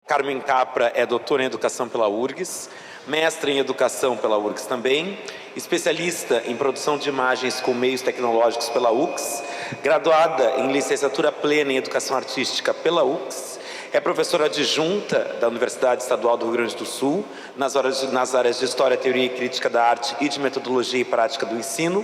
Carmen Capra é doutora em Educação pela URGS, mestre em Educação pela URGS também, especialista em produção de imagens com meios tecnológicos pela UX, graduada em licenciatura plena em Educação Artística pela UX, é professora adjunta da Universidade Estadual do Rio Grande do Sul, nas áreas de História, Teoria e Crítica da Arte e de Metodologia e Prática do Ensino.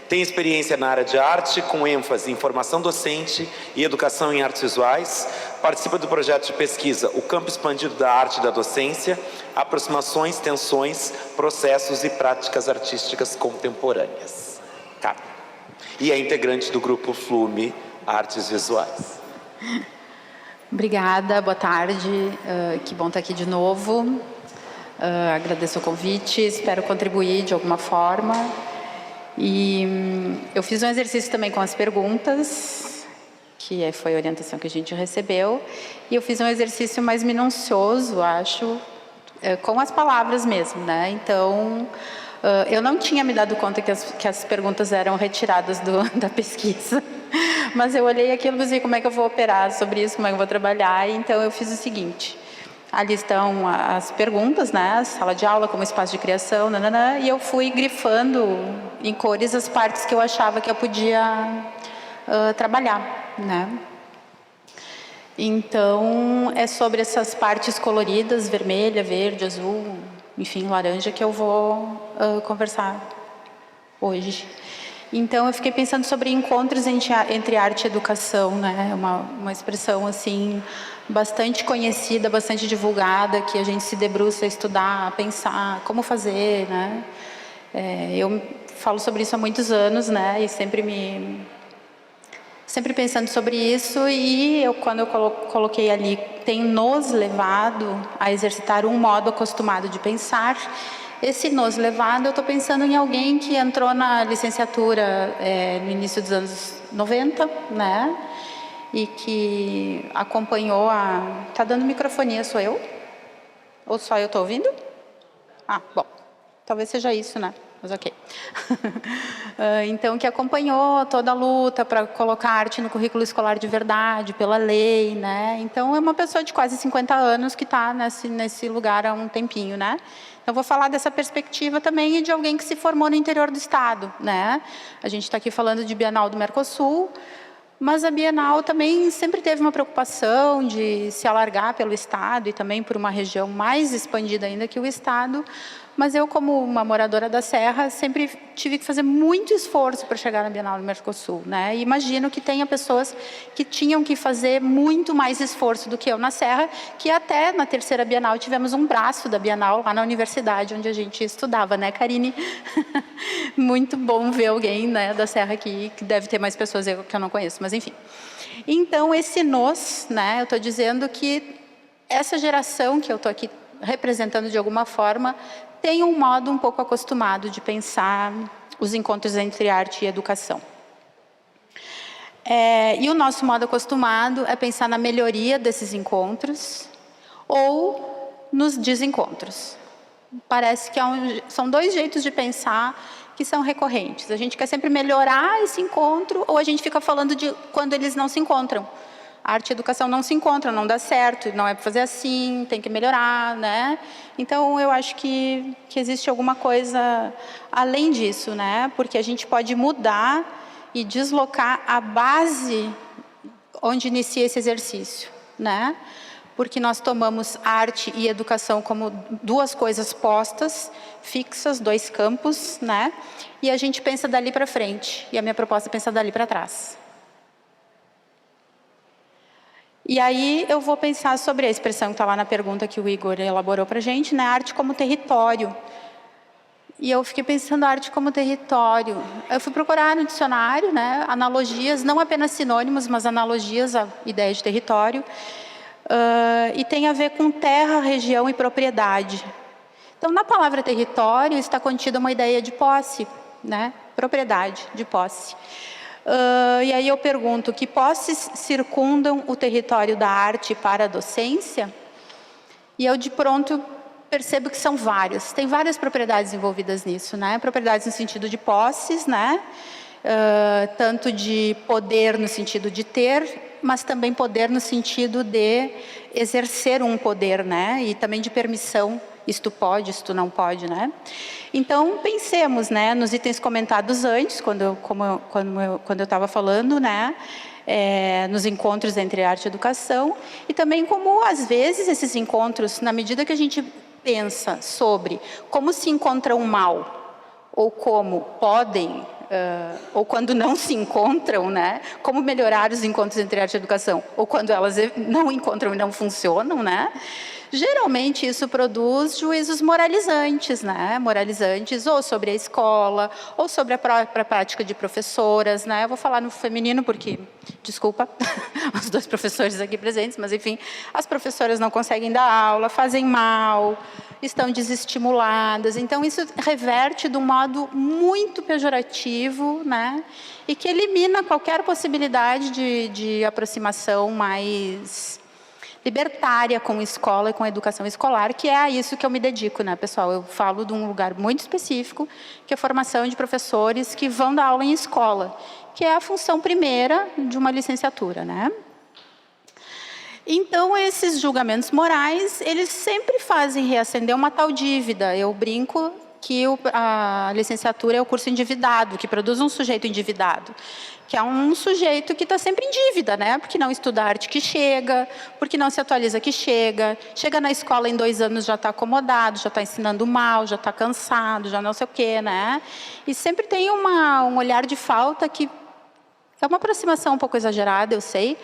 Tem experiência na área de arte, com ênfase em formação docente e educação em artes visuais. Participa do projeto de pesquisa O Campo Expandido da Arte e da Docência, aproximações, tensões, processos e práticas artísticas contemporâneas. Carmen. E é integrante do grupo Flume Artes Visuais. Obrigada, boa tarde. Que bom estar aqui de novo. Agradeço o convite, espero contribuir de alguma forma. E eu fiz um exercício também com as perguntas, que foi a orientação que a gente recebeu, e eu fiz um exercício mais minucioso, acho, com as palavras mesmo, né? Então, eu não tinha me dado conta que as perguntas eram retiradas da pesquisa, mas eu olhei aquilo e pensei, como é que eu vou operar sobre isso, como é que eu vou trabalhar, então eu fiz o seguinte. Ali estão as perguntas, né? A sala de aula como espaço de criação, nananã, e eu fui grifando em cores as partes que eu achava que eu podia trabalhar, né? Então, é sobre essas partes coloridas, vermelha, verde, azul, enfim, laranja, que eu vou conversar hoje. Então, eu fiquei pensando sobre encontros entre arte e educação, né? Uma expressão, assim, bastante conhecida, bastante divulgada, que a gente se debruça a estudar, a pensar como fazer, né? Eu falo sobre isso há muitos anos, né? E sempre pensando sobre isso, e quando eu coloquei ali, tem nos levado a exercitar um modo acostumado de pensar. Esse nos levado, eu estou pensando em alguém que entrou na licenciatura no início dos anos 90, né? E que acompanhou Tá dando microfonia, sou eu? Ou só eu estou ouvindo? Bom, talvez seja isso, né? Mas ok. Então, que acompanhou toda a luta para colocar arte no currículo escolar de verdade, pela lei, né? Então, é uma pessoa de quase 50 anos que está nesse lugar há um tempinho, né? Então, vou falar dessa perspectiva também e de alguém que se formou no interior do Estado, né? A gente está aqui falando de Bienal do Mercosul, mas a Bienal também sempre teve uma preocupação de se alargar pelo Estado e também por uma região mais expandida ainda que o Estado. Mas eu, como uma moradora da Serra, sempre tive que fazer muito esforço para chegar na Bienal do Mercosul, né? E imagino que tenha pessoas que tinham que fazer muito mais esforço do que eu na Serra, que até na terceira Bienal tivemos um braço da Bienal lá na universidade onde a gente estudava, né, Karine? Muito bom ver alguém, né, da Serra aqui, que deve ter mais pessoas que eu não conheço, mas enfim. Então, esse nós, né, eu estou dizendo que essa geração que eu estou aqui representando de alguma forma, tem um modo um pouco acostumado de pensar os encontros entre arte e educação. E o nosso modo acostumado é pensar na melhoria desses encontros ou nos desencontros. Parece que são dois jeitos de pensar que são recorrentes. A gente quer sempre melhorar esse encontro ou a gente fica falando de quando eles não se encontram. A arte e a educação não se encontram, não dá certo, não é para fazer assim, tem que melhorar, né? Então, eu acho que existe alguma coisa além disso, né? Porque a gente pode mudar e deslocar a base onde inicia esse exercício, né? Porque nós tomamos arte e educação como duas coisas postas, fixas, dois campos, né? E a gente pensa dali para frente, e a minha proposta é pensar dali para trás. E aí eu vou pensar sobre a expressão que está lá na pergunta que o Igor elaborou para a gente, né? Arte como território. E eu fiquei pensando arte como território. Eu fui procurar no dicionário, né, analogias, não apenas sinônimos, mas analogias à ideia de território. E tem a ver com terra, região e propriedade. Então, na palavra território está contida uma ideia de posse, né? Propriedade, de posse. E aí eu pergunto, que posses circundam o território da arte para a docência? E eu de pronto percebo que são várias. Tem várias propriedades envolvidas nisso, né? Propriedades no sentido de posses, né? Tanto de poder no sentido de ter, mas também poder no sentido de exercer um poder, né? E também de permissão, isto pode, isto não pode, né? Então, pensemos, né, nos itens comentados antes, quando eu estava falando, né? Nos encontros entre arte e educação, e também como, às vezes, esses encontros, na medida que a gente pensa sobre como se encontra o mal, ou como podem, ou quando não se encontram, né? Como melhorar os encontros entre arte e educação, ou quando elas não encontram e não funcionam, né? Geralmente isso produz juízos moralizantes, né? Moralizantes ou sobre a escola, ou sobre a própria prática de professoras, né? Eu vou falar no feminino porque, desculpa, os dois professores aqui presentes, mas enfim, as professoras não conseguem dar aula, fazem mal, estão desestimuladas. Então isso reverte de um modo muito pejorativo, né? E que elimina qualquer possibilidade de aproximação mais libertária com a escola e com a educação escolar, que é a isso que eu me dedico, né, pessoal? Eu falo de um lugar muito específico, que é a formação de professores que vão dar aula em escola, que é a função primeira de uma licenciatura, né? Então, esses julgamentos morais, eles sempre fazem reacender uma tal dívida. Eu brinco que a licenciatura é o curso endividado, que produz um sujeito endividado, que é um sujeito que está sempre em dívida, né? Porque não estuda arte que chega, porque não se atualiza que chega na escola em 2 anos já está acomodado, já está ensinando mal, já está cansado, já não sei o quê, né? E sempre tem um olhar de falta que é uma aproximação um pouco exagerada, eu sei,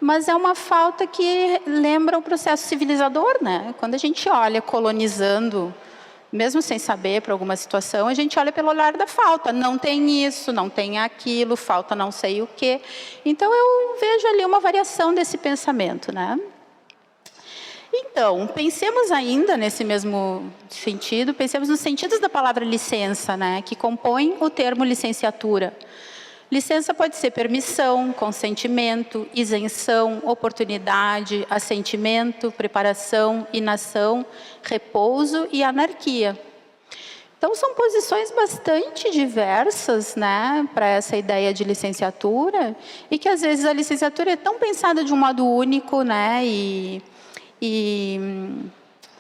mas é uma falta que lembra o processo civilizador, né? Quando a gente olha colonizando, mesmo sem saber para alguma situação, a gente olha pelo olhar da falta. Não tem isso, não tem aquilo, falta não sei o quê. Então, eu vejo ali uma variação desse pensamento, né? Então, pensemos ainda nesse mesmo sentido, pensemos nos sentidos da palavra licença, né? Que compõe o termo licenciatura. Licença pode ser permissão, consentimento, isenção, oportunidade, assentimento, preparação, inação, repouso e anarquia. Então, são posições bastante diversas, né, para essa ideia de licenciatura, e que, às vezes, a licenciatura é tão pensada de um modo único, né,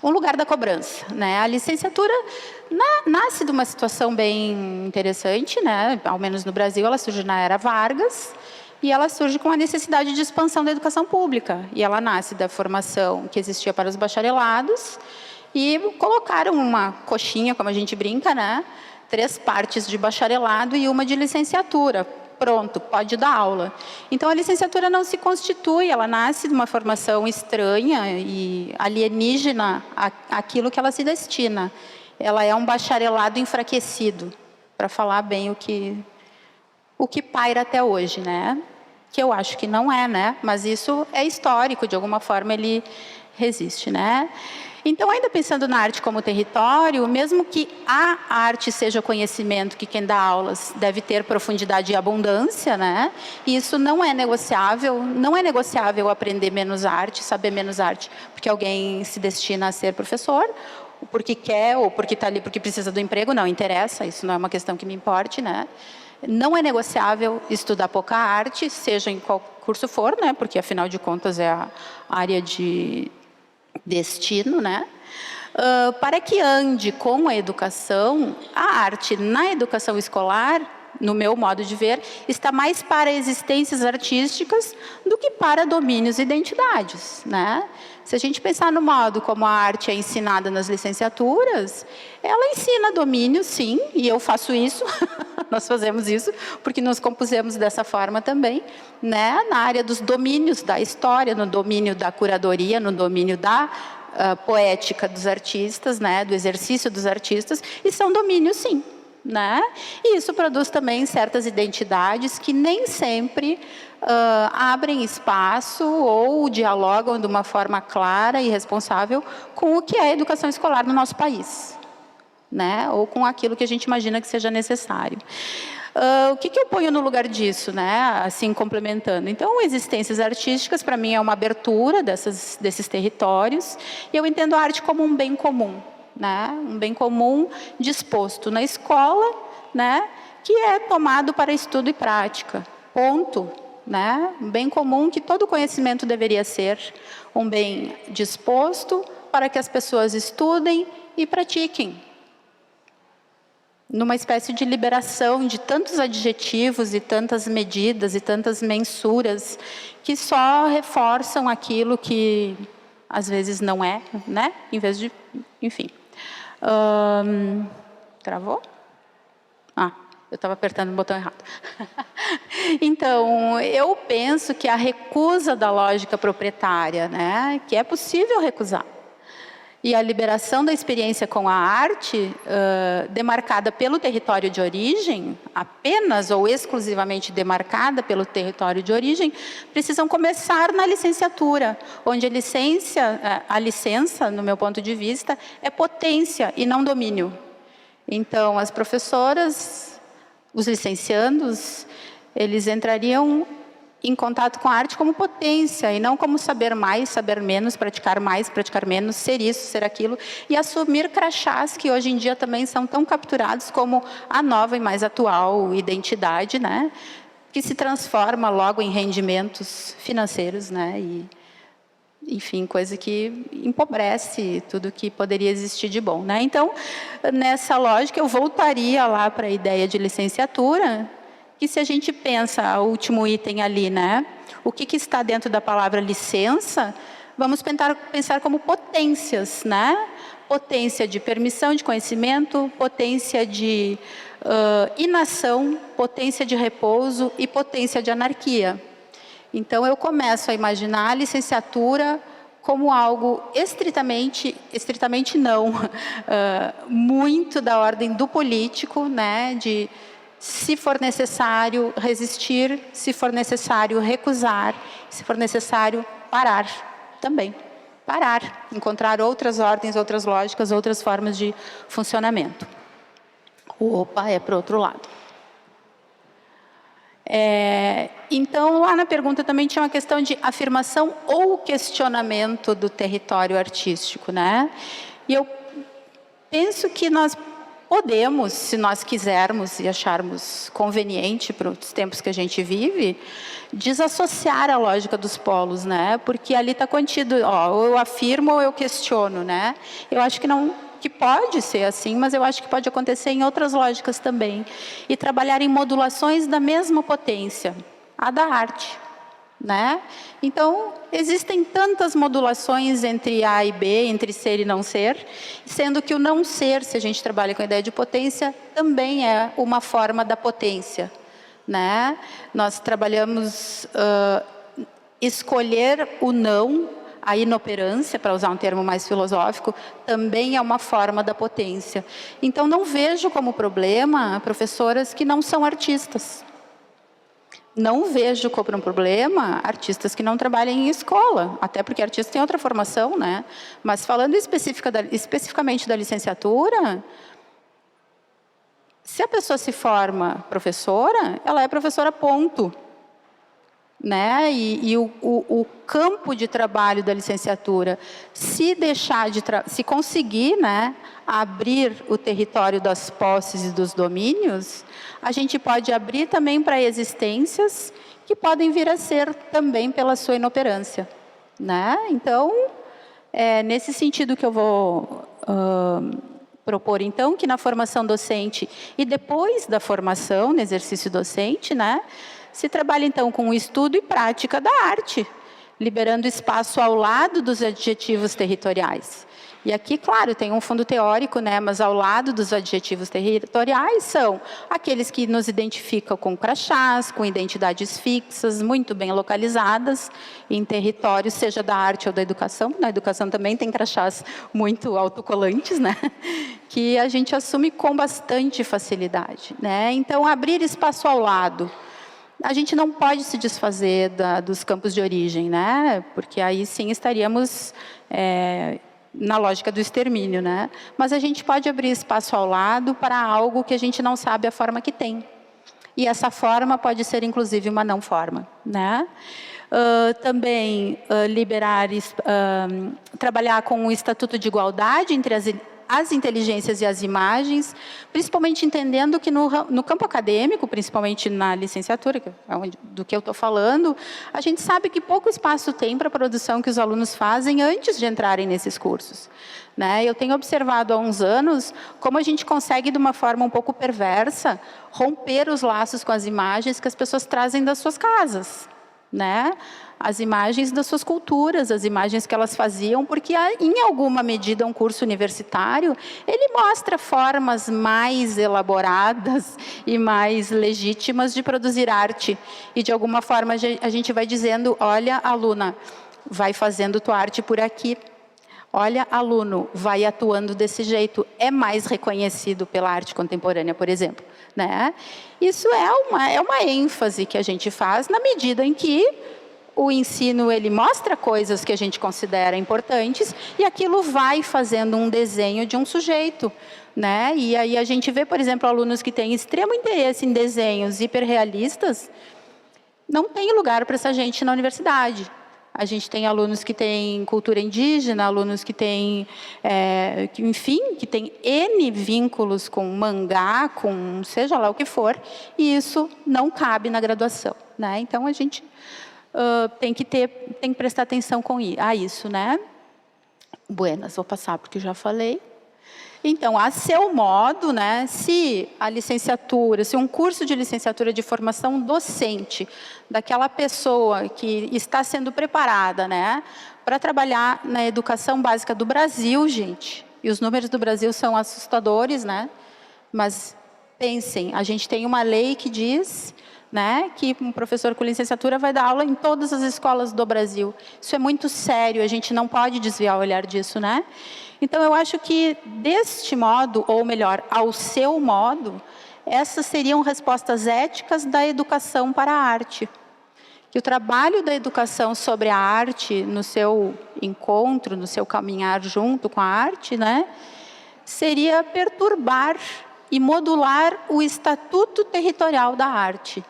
um lugar da cobrança, né? A licenciatura nasce de uma situação bem interessante, né? Ao menos no Brasil, ela surge na era Vargas, e ela surge com a necessidade de expansão da educação pública. E ela nasce da formação que existia para os bacharelados, e colocaram uma coxinha, como a gente brinca, né? 3 partes de bacharelado e uma de licenciatura. Pronto, pode dar aula. Então, a licenciatura não se constitui, ela nasce de uma formação estranha e alienígena àquilo que ela se destina. Ela é um bacharelado enfraquecido, para falar bem o que paira até hoje, né? Que eu acho que não é, né? Mas isso é histórico, de alguma forma ele resiste, né? Então, ainda pensando na arte como território, mesmo que a arte seja conhecimento, que quem dá aulas deve ter profundidade e abundância, né? Isso não é negociável aprender menos arte, saber menos arte, porque alguém se destina a ser professor, porque quer, ou porque está ali porque precisa do emprego, não interessa, isso não é uma questão que me importe, né? Não é negociável estudar pouca arte, seja em qual curso for, né? Porque, afinal de contas, é a área de destino, né? Para que ande com a educação, a arte na educação escolar, no meu modo de ver, está mais para existências artísticas do que para domínios e identidades, né? Se a gente pensar no modo como a arte é ensinada nas licenciaturas, ela ensina domínio, sim, e eu faço isso, nós fazemos isso, porque nos compusemos dessa forma também, né? Na área dos domínios da história, no domínio da curadoria, no domínio da poética dos artistas, né? Do exercício dos artistas, e são domínios, sim, né? E isso produz também certas identidades que nem sempre abrem espaço ou dialogam de uma forma clara e responsável com o que é a educação escolar no nosso país, né? Ou com aquilo que a gente imagina que seja necessário. O que eu ponho no lugar disso, né? Assim, complementando. Então, existências artísticas, para mim, é uma abertura desses territórios, e eu entendo a arte como um bem comum, né? Um bem comum disposto na escola, né? Que é tomado para estudo e prática, ponto, né? Um bem comum que todo conhecimento deveria ser um bem disposto para que as pessoas estudem e pratiquem. Numa espécie de liberação de tantos adjetivos e tantas medidas e tantas mensuras que só reforçam aquilo que às vezes não é, né? Em vez de, enfim. Travou? Eu estava apertando o botão errado. Então, eu penso que a recusa da lógica proprietária, né? Que é possível recusar. E a liberação da experiência com a arte, demarcada pelo território de origem, apenas ou exclusivamente demarcada pelo território de origem, precisam começar na licenciatura, onde a licença, no meu ponto de vista, é potência e não domínio. Então, as professoras, os licenciandos, eles entrariam em contato com a arte como potência, e não como saber mais, saber menos, praticar mais, praticar menos, ser isso, ser aquilo, e assumir crachás que hoje em dia também são tão capturados como a nova e mais atual identidade, né? Que se transforma logo em rendimentos financeiros, né? E, enfim, coisa que empobrece tudo que poderia existir de bom, né? Então, nessa lógica, eu voltaria lá para a ideia de licenciatura, que se a gente pensa, o último item ali, né? O que está dentro da palavra licença, vamos pensar como potências, né? Potência de permissão de conhecimento, potência de inação, potência de repouso e potência de anarquia. Então, eu começo a imaginar a licenciatura como algo estritamente não, muito da ordem do político, né? De, se for necessário, resistir, se for necessário, recusar, se for necessário, parar também. Parar, encontrar outras ordens, outras lógicas, outras formas de funcionamento. Opa, é para o outro lado. Então, lá na pergunta também tinha uma questão de afirmação ou questionamento do território artístico, né? E eu penso que nós podemos, se nós quisermos e acharmos conveniente para os tempos que a gente vive, desassociar a lógica dos polos, né? Porque ali está contido, ou eu afirmo ou eu questiono, né? Eu acho que pode ser assim, mas eu acho que pode acontecer em outras lógicas também. E trabalhar em modulações da mesma potência, a da arte, né? Então, existem tantas modulações entre A e B, entre ser e não ser, sendo que o não ser, se a gente trabalha com a ideia de potência, também é uma forma da potência, né? Nós trabalhamos escolher o não, a inoperância, para usar um termo mais filosófico, também é uma forma da potência. Então, não vejo como problema professoras que não são artistas. Não vejo como um problema artistas que não trabalham em escola, até porque artista tem outra formação, né? Mas falando especificamente da licenciatura, se a pessoa se forma professora, ela é professora, ponto. Né? E o campo de trabalho da licenciatura, se conseguir, né, abrir o território das posses e dos domínios, a gente pode abrir também para existências que podem vir a ser também pela sua inoperância, né? Então, é nesse sentido que eu vou propor, então, que na formação docente e depois da formação, no exercício docente, né, se trabalha, então, com o estudo e prática da arte, liberando espaço ao lado dos adjetivos territoriais. E aqui, claro, tem um fundo teórico, né, mas ao lado dos adjetivos territoriais são aqueles que nos identificam com crachás, com identidades fixas, muito bem localizadas em territórios, seja da arte ou da educação. Na educação também tem crachás muito autocolantes, né, que a gente assume com bastante facilidade, né? Então, abrir espaço ao lado. A gente não pode se desfazer dos campos de origem, né? Porque aí sim estaríamos na lógica do extermínio, né? Mas a gente pode abrir espaço ao lado para algo que a gente não sabe a forma que tem. E essa forma pode ser, inclusive, uma não forma, né? Também trabalhar com o Estatuto de Igualdade entre as as inteligências e as imagens, principalmente entendendo que no campo acadêmico, principalmente na licenciatura, que é do que eu estou falando, a gente sabe que pouco espaço tem para a produção que os alunos fazem antes de entrarem nesses cursos. Né? Eu tenho observado há uns anos como a gente consegue, de uma forma um pouco perversa, romper os laços com as imagens que as pessoas trazem das suas casas. Né? As imagens das suas culturas, as imagens que elas faziam, porque em alguma medida um curso universitário, ele mostra formas mais elaboradas e mais legítimas de produzir arte. E de alguma forma a gente vai dizendo, olha, aluna, vai fazendo tua arte por aqui. Olha, aluno, vai atuando desse jeito, é mais reconhecido pela arte contemporânea, por exemplo. Né? Isso é uma ênfase que a gente faz na medida em que o ensino ele mostra coisas que a gente considera importantes e aquilo vai fazendo um desenho de um sujeito. Né? E aí a gente vê, por exemplo, alunos que têm extremo interesse em desenhos hiperrealistas, não tem lugar para essa gente na universidade. A gente tem alunos que têm cultura indígena, alunos que têm, enfim, que têm N vínculos com mangá, com seja lá o que for, e isso não cabe na graduação. Né? Então, a gente tem que prestar atenção a isso. Né? Buenas, vou passar porque já falei. Então, a seu modo, né, se a licenciatura, se um curso de licenciatura de formação docente daquela pessoa que está sendo preparada, né, para trabalhar na educação básica do Brasil, gente, e os números do Brasil são assustadores, né, mas pensem, a gente tem uma lei que diz, né, que um professor com licenciatura vai dar aula em todas as escolas do Brasil. Isso é muito sério, a gente não pode desviar o olhar disso, né? Então, eu acho que deste modo, ou melhor, ao seu modo, essas seriam respostas éticas da educação para a arte. Que o trabalho da educação sobre a arte, no seu encontro, no seu caminhar junto com a arte, né, seria perturbar e modular o estatuto territorial da arte.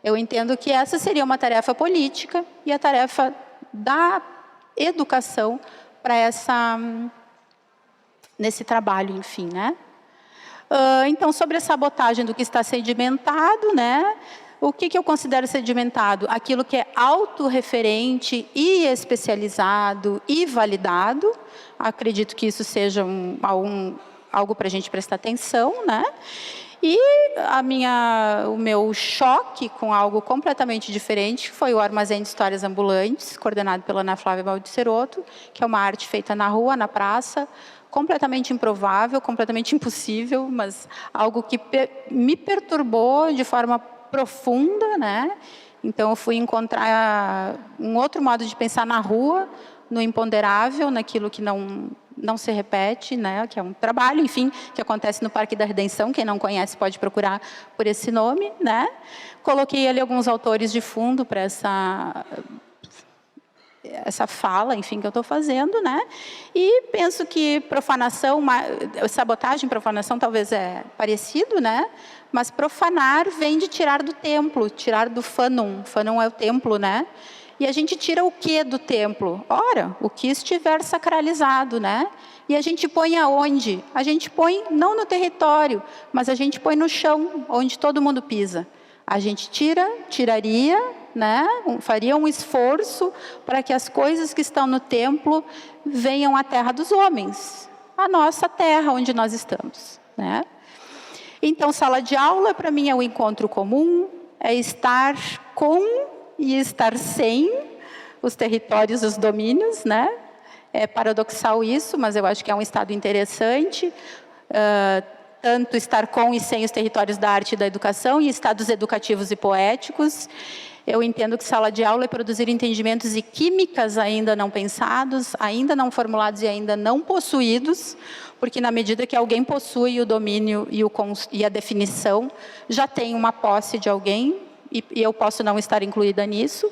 Eu entendo que essa seria uma tarefa política e a tarefa da educação para nesse trabalho, enfim, né? Então, sobre a sabotagem do que está sedimentado, né? O que eu considero sedimentado? Aquilo que é autorreferente e especializado e validado. Acredito que isso seja algo para a gente prestar atenção, né? E o meu choque com algo completamente diferente foi o Armazém de Histórias Ambulantes, coordenado pela Ana Flávia Baldiceroto, que é uma arte feita na rua, na praça, completamente improvável, completamente impossível, mas algo que me perturbou de forma profunda, né? Então, eu fui encontrar um outro modo de pensar na rua, no imponderável, naquilo que não se repete, né? Que é um trabalho, enfim, que acontece no Parque da Redenção. Quem não conhece pode procurar por esse nome, né? Coloquei ali alguns autores de fundo para essa fala, enfim, que eu estou fazendo, né? E penso que sabotagem e profanação talvez é parecido, né? Mas profanar vem de tirar do templo, tirar do fanum. Fanum é o templo, né? E a gente tira o que do templo? Ora, o que estiver sacralizado, né? E a gente põe aonde? A gente põe não no território, mas a gente põe no chão, onde todo mundo pisa. A gente tiraria, né? Faria um esforço para que as coisas que estão no templo venham à terra dos homens, a nossa terra onde nós estamos, né? Então, sala de aula, para mim, é o encontro comum, é estar com e estar sem os territórios, os domínios, né? É paradoxal isso, mas eu acho que é um estado interessante, tanto estar com e sem os territórios da arte e da educação, e estados educativos e poéticos. Eu entendo que sala de aula é produzir entendimentos e químicas ainda não pensados, ainda não formulados e ainda não possuídos, porque na medida que alguém possui o domínio e a definição, já tem uma posse de alguém, e eu posso não estar incluída nisso.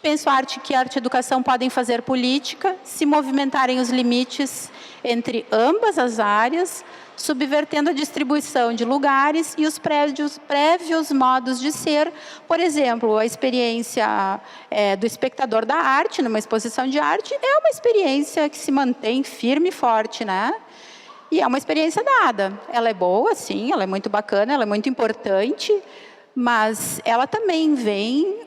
Penso que arte e educação podem fazer política, se movimentarem os limites entre ambas as áreas, subvertendo a distribuição de lugares e os prévios modos de ser. Por exemplo, a experiência do espectador da arte, numa exposição de arte, é uma experiência que se mantém firme e forte, né? E é uma experiência dada. Ela é boa, sim, ela é muito bacana, ela é muito importante, mas ela também vem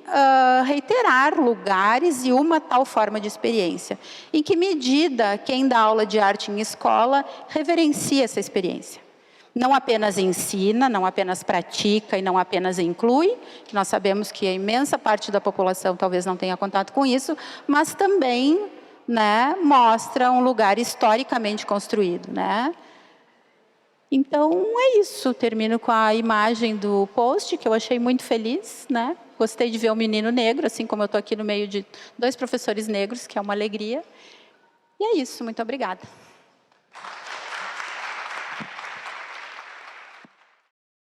reiterar lugares e uma tal forma de experiência. Em que medida quem dá aula de arte em escola reverencia essa experiência? Não apenas ensina, não apenas pratica e não apenas inclui, que nós sabemos que a imensa parte da população talvez não tenha contato com isso, mas também, né, mostra um lugar historicamente construído, né? Então, é isso. Termino com a imagem do post, que eu achei muito feliz, né? Gostei de ver um menino negro, assim como eu estou aqui no meio de 2 professores negros, que é uma alegria. E é isso. Muito obrigada.